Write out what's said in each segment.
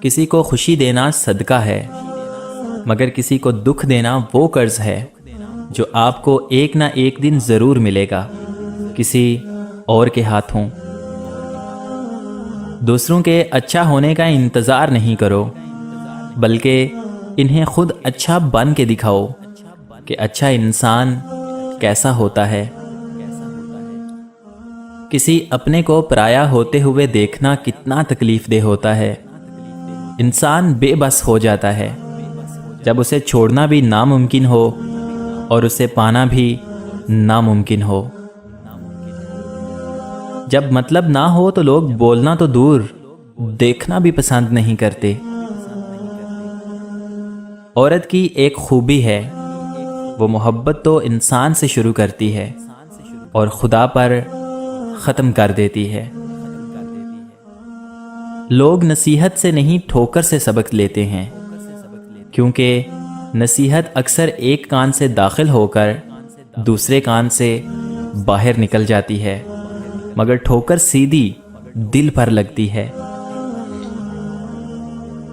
کسی کو خوشی دینا صدقہ ہے، مگر کسی کو دکھ دینا وہ قرض ہے جو آپ کو ایک نہ ایک دن ضرور ملے گا، کسی اور کے ہاتھوں۔ دوسروں کے اچھا ہونے کا انتظار نہیں کرو، بلکہ انہیں خود اچھا بن کے دکھاؤ کہ اچھا انسان کیسا ہوتا ہے۔ کسی اپنے کو پرایا ہوتے ہوئے دیکھنا کتنا تکلیف دہ ہوتا ہے۔ انسان بے بس ہو جاتا ہے جب اسے چھوڑنا بھی ناممکن ہو اور اسے پانا بھی ناممکن ہو۔ جب مطلب نہ ہو تو لوگ بولنا تو دور، دیکھنا بھی پسند نہیں کرتے۔ عورت کی ایک خوبی ہے، وہ محبت تو انسان سے شروع کرتی ہے اور خدا پر ختم کر دیتی ہے۔ لوگ نصیحت سے نہیں ٹھوکر سے سبق لیتے ہیں، کیونکہ نصیحت اکثر ایک کان سے داخل ہو کر دوسرے کان سے باہر نکل جاتی ہے، مگر ٹھوکر سیدھی دل پر لگتی ہے۔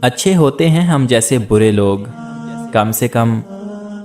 اچھے ہوتے ہیں ہم جیسے برے لوگ، کم سے کم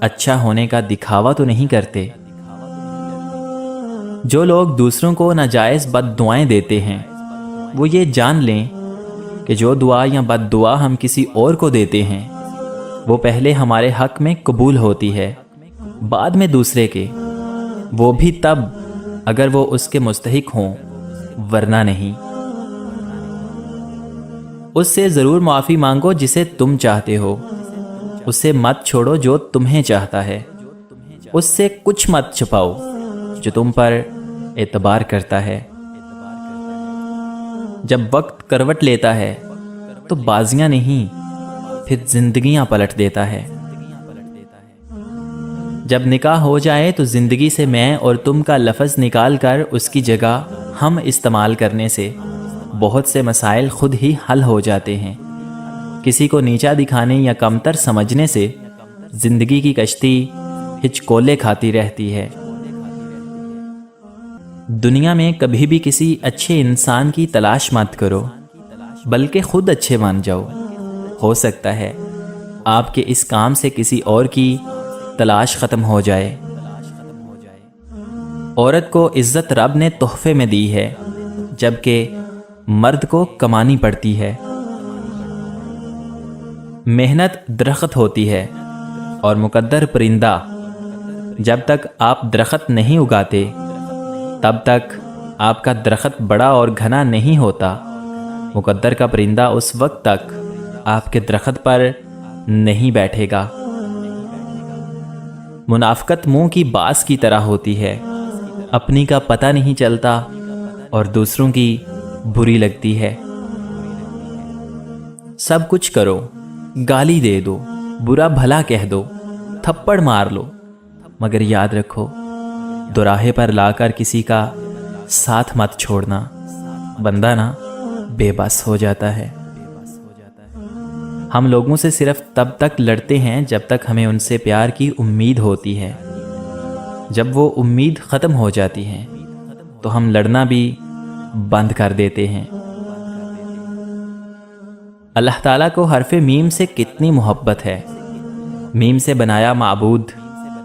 اچھا ہونے کا دکھاوا تو نہیں کرتے۔ جو لوگ دوسروں کو ناجائز بد دعائیں دیتے ہیں، وہ یہ جان لیں کہ جو دعا یا بد دعا ہم کسی اور کو دیتے ہیں وہ پہلے ہمارے حق میں قبول ہوتی ہے، بعد میں دوسرے کے، وہ بھی تب اگر وہ اس کے مستحق ہوں، ورنہ نہیں۔ اس سے ضرور معافی مانگو جسے تم چاہتے ہو، اس سے مت چھوڑو جو تمہیں چاہتا ہے، اس سے کچھ مت چھپاؤ جو تم پر اعتبار کرتا ہے۔ جب وقت کروٹ لیتا ہے تو بازیاں نہیں، پھر زندگیاں پلٹ دیتا ہے۔ جب نکاح ہو جائے تو زندگی سے میں اور تم کا لفظ نکال کر اس کی جگہ ہم استعمال کرنے سے بہت سے مسائل خود ہی حل ہو جاتے ہیں۔ کسی کو نیچا دکھانے یا کمتر سمجھنے سے زندگی کی کشتی ہچکولے کھاتی رہتی ہے۔ دنیا میں کبھی بھی کسی اچھے انسان کی تلاش مت کرو، بلکہ خود اچھے بن جاؤ۔ ہو سکتا ہے آپ کے اس کام سے کسی اور کی تلاش ختم ہو جائے۔ عورت کو عزت رب نے تحفے میں دی ہے، جبکہ مرد کو کمانی پڑتی ہے۔ محنت درخت ہوتی ہے اور مقدر پرندہ۔ جب تک آپ درخت نہیں اگاتے تب تک آپ کا درخت بڑا اور گھنا نہیں ہوتا۔ مقدر کا پرندہ اس وقت تک آپ کے درخت پر نہیں بیٹھے گا۔ منافقت منہ کی باس کی طرح ہوتی ہے، اپنی کا پتہ نہیں چلتا اور دوسروں کی بری لگتی ہے۔ سب کچھ کرو، گالی دے دو، برا بھلا کہہ دو، تھپڑ مار لو، مگر یاد رکھو دوراہے پر لا کر کسی کا ساتھ مت چھوڑنا، بندہ نا بے بس ہو جاتا ہے۔ ہم لوگوں سے صرف تب تک لڑتے ہیں جب تک ہمیں ان سے پیار کی امید ہوتی ہے۔ جب وہ امید ختم ہو جاتی ہے تو ہم لڑنا بھی بند کر دیتے ہیں۔ اللہ تعالیٰ کو حرف میم سے کتنی محبت ہے۔ میم سے بنایا معبود،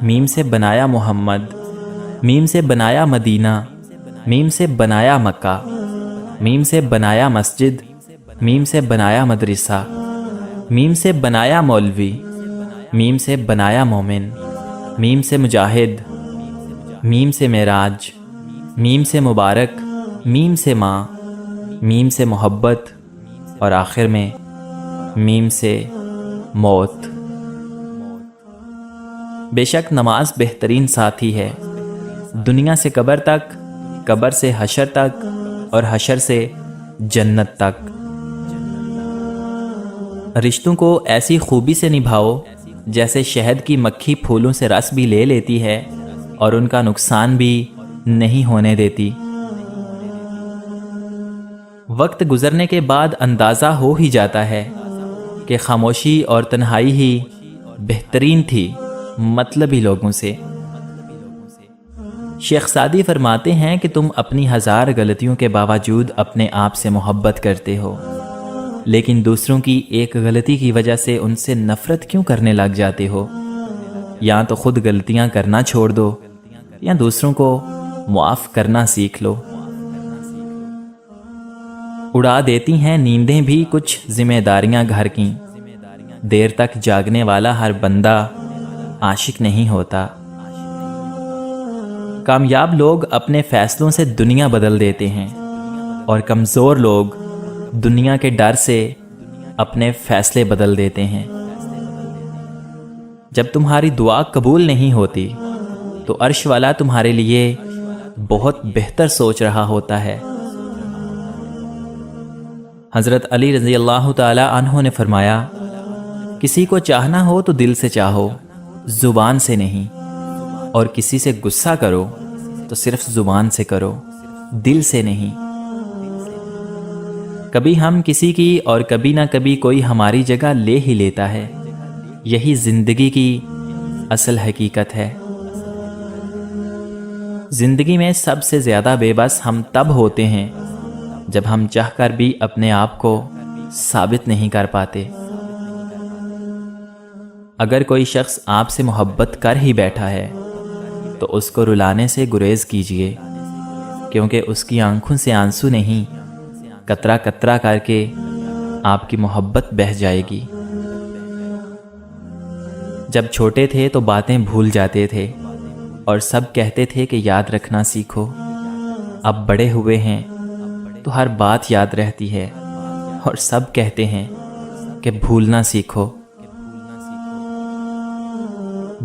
میم سے بنایا محمد، میم سے بنایا مدینہ، میم سے بنایا مکہ، میم سے بنایا مسجد، میم سے بنایا مدرسہ، میم سے بنایا مولوی، میم سے بنایا مومن، میم سے مجاہد، میم سے معراج، میم سے مبارک، میم سے ماں، میم سے محبت اور آخر میں میم سے موت۔ بے شک نماز بہترین ساتھی ہے، دنیا سے قبر تک، قبر سے حشر تک اور حشر سے جنت تک۔ رشتوں کو ایسی خوبی سے نبھاؤ جیسے شہد کی مکھی پھولوں سے رس بھی لے لیتی ہے اور ان کا نقصان بھی نہیں ہونے دیتی۔ وقت گزرنے کے بعد اندازہ ہو ہی جاتا ہے کہ خاموشی اور تنہائی ہی بہترین تھی مطلبی لوگوں سے۔ شیخ سعدی فرماتے ہیں کہ تم اپنی ہزار غلطیوں کے باوجود اپنے آپ سے محبت کرتے ہو، لیکن دوسروں کی ایک غلطی کی وجہ سے ان سے نفرت کیوں کرنے لگ جاتے ہو؟ یا تو خود غلطیاں کرنا چھوڑ دو یا دوسروں کو معاف کرنا سیکھ لو۔ اڑا دیتی ہیں نیندیں بھی کچھ ذمہ داریاں گھر کی، دیر تک جاگنے والا ہر بندہ عاشق نہیں ہوتا۔ کامیاب لوگ اپنے فیصلوں سے دنیا بدل دیتے ہیں اور کمزور لوگ دنیا کے ڈر سے اپنے فیصلے بدل دیتے ہیں۔ جب تمہاری دعا قبول نہیں ہوتی تو عرش والا تمہارے لیے بہت بہتر سوچ رہا ہوتا ہے۔ حضرت علی رضی اللہ تعالی عنہ نے فرمایا، کسی کو چاہنا ہو تو دل سے چاہو، زبان سے نہیں، اور کسی سے غصہ کرو تو صرف زبان سے کرو، دل سے نہیں۔ کبھی ہم کسی کی اور کبھی نہ کبھی کوئی ہماری جگہ لے ہی لیتا ہے، یہی زندگی کی اصل حقیقت ہے۔ زندگی میں سب سے زیادہ بے بس ہم تب ہوتے ہیں جب ہم چاہ کر بھی اپنے آپ کو ثابت نہیں کر پاتے۔ اگر کوئی شخص آپ سے محبت کر ہی بیٹھا ہے تو اس کو رلانے سے گریز کیجیے، کیونکہ اس کی آنکھوں سے آنسو نہیں، قطرہ قطرہ کر کے آپ کی محبت بہہ جائے گی۔ جب چھوٹے تھے تو باتیں بھول جاتے تھے اور سب کہتے تھے کہ یاد رکھنا سیکھو۔ اب بڑے ہوئے ہیں تو ہر بات یاد رہتی ہے اور سب کہتے ہیں کہ بھولنا سیکھو۔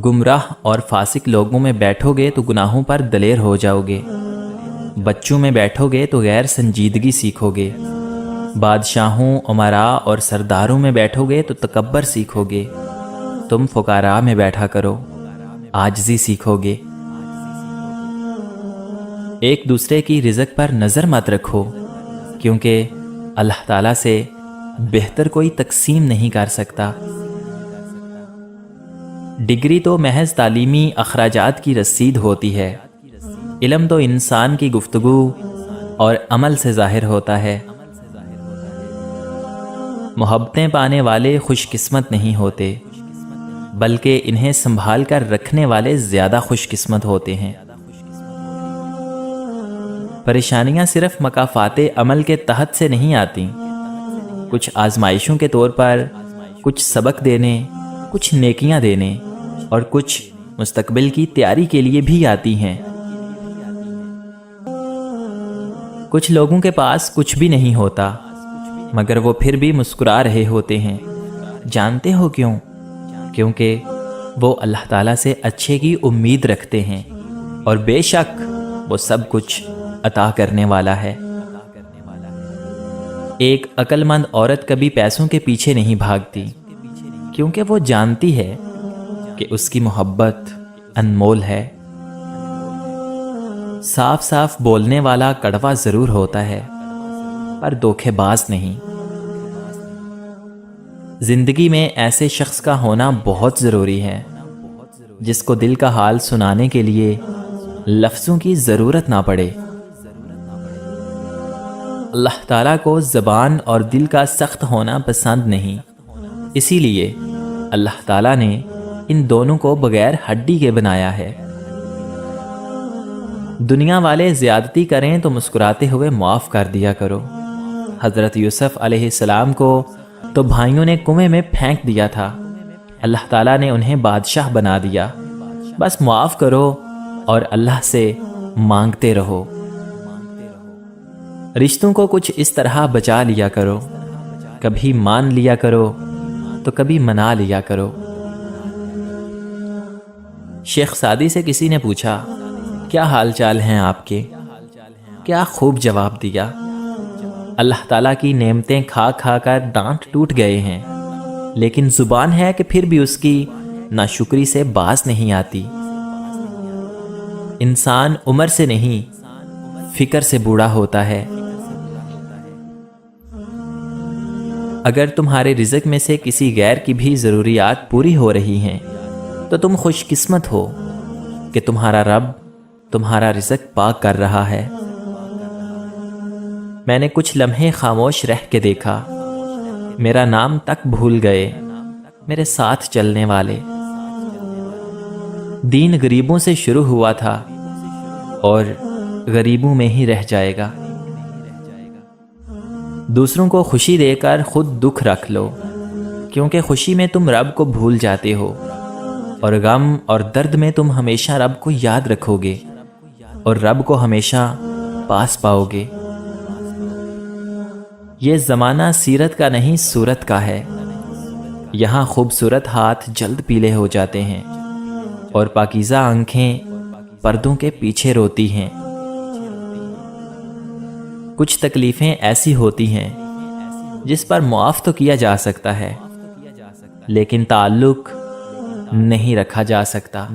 گمراہ اور فاسق لوگوں میں بیٹھو گے تو گناہوں پر دلیر ہو جاؤ گے، بچوں میں بیٹھو گے تو غیر سنجیدگی سیکھو گے، بادشاہوں، امراء اور سرداروں میں بیٹھو گے تو تکبر سیکھو گے، تم فقراء میں بیٹھا کرو، عاجزی سیکھو گے۔ ایک دوسرے کی رزق پر نظر مت رکھو، کیونکہ اللہ تعالیٰ سے بہتر کوئی تقسیم نہیں کر سکتا۔ ڈگری تو محض تعلیمی اخراجات کی رسید ہوتی ہے، علم تو انسان کی گفتگو اور عمل سے ظاہر ہوتا ہے۔ محبتیں پانے والے خوش قسمت نہیں ہوتے، بلکہ انہیں سنبھال کر رکھنے والے زیادہ خوش قسمت ہوتے ہیں۔ پریشانیاں صرف مکافات عمل کے تحت سے نہیں آتی، کچھ آزمائشوں کے طور پر، کچھ سبق دینے، کچھ نیکیاں دینے اور کچھ مستقبل کی تیاری کے لیے بھی آتی ہیں۔ کچھ لوگوں کے پاس کچھ بھی نہیں ہوتا مگر وہ پھر بھی مسکرا رہے ہوتے ہیں، جانتے ہو کیوں؟ کیونکہ وہ اللہ تعالیٰ سے اچھے کی امید رکھتے ہیں اور بے شک وہ سب کچھ عطا کرنے والا ہے۔ ایک عقل مند عورت کبھی پیسوں کے پیچھے نہیں بھاگتی، کیونکہ وہ جانتی ہے کہ اس کی محبت انمول ہے۔ صاف صاف بولنے والا کڑوا ضرور ہوتا ہے پر دھوکے باز نہیں۔ زندگی میں ایسے شخص کا ہونا بہت ضروری ہے جس کو دل کا حال سنانے کے لیے لفظوں کی ضرورت نہ پڑے۔ اللہ تعالیٰ کو زبان اور دل کا سخت ہونا پسند نہیں، اسی لیے اللہ تعالیٰ نے ان دونوں کو بغیر ہڈی کے بنایا ہے۔ دنیا والے زیادتی کریں تو مسکراتے ہوئے معاف کر دیا کرو۔ حضرت یوسف علیہ السلام کو تو بھائیوں نے کنویں میں پھینک دیا تھا، اللہ تعالیٰ نے انہیں بادشاہ بنا دیا۔ بس معاف کرو اور اللہ سے مانگتے رہو۔ رشتوں کو کچھ اس طرح بچا لیا کرو، کبھی مان لیا کرو تو کبھی منا لیا کرو۔ شیخ سعدی سے کسی نے پوچھا، کیا حال چال ہیں آپ کے؟ کیا خوب جواب دیا، اللہ تعالیٰ کی نعمتیں کھا کھا کر دانت ٹوٹ گئے ہیں، لیکن زبان ہے کہ پھر بھی اس کی ناشکری سے باز نہیں آتی۔ انسان عمر سے نہیں فکر سے بوڑھا ہوتا ہے۔ اگر تمہارے رزق میں سے کسی غیر کی بھی ضروریات پوری ہو رہی ہیں تو تم خوش قسمت ہو کہ تمہارا رب تمہارا رزق پاک کر رہا ہے۔ میں نے کچھ لمحے خاموش رہ کے دیکھا، میرا نام تک بھول گئے میرے ساتھ چلنے والے۔ دین غریبوں سے شروع ہوا تھا اور غریبوں میں ہی رہ جائے گا۔ دوسروں کو خوشی دے کر خود دکھ رکھ لو، کیونکہ خوشی میں تم رب کو بھول جاتے ہو، اور غم اور درد میں تم ہمیشہ رب کو یاد رکھو گے اور رب کو ہمیشہ پاس پاؤ گے۔ یہ زمانہ سیرت کا نہیں صورت کا ہے، یہاں خوبصورت ہاتھ جلد پیلے ہو جاتے ہیں اور پاکیزہ آنکھیں پردوں کے پیچھے روتی ہیں۔ کچھ تکلیفیں ایسی ہوتی ہیں جس پر معاف تو کیا جا سکتا ہے، لیکن تعلق نہیں رکھا جا سکتا۔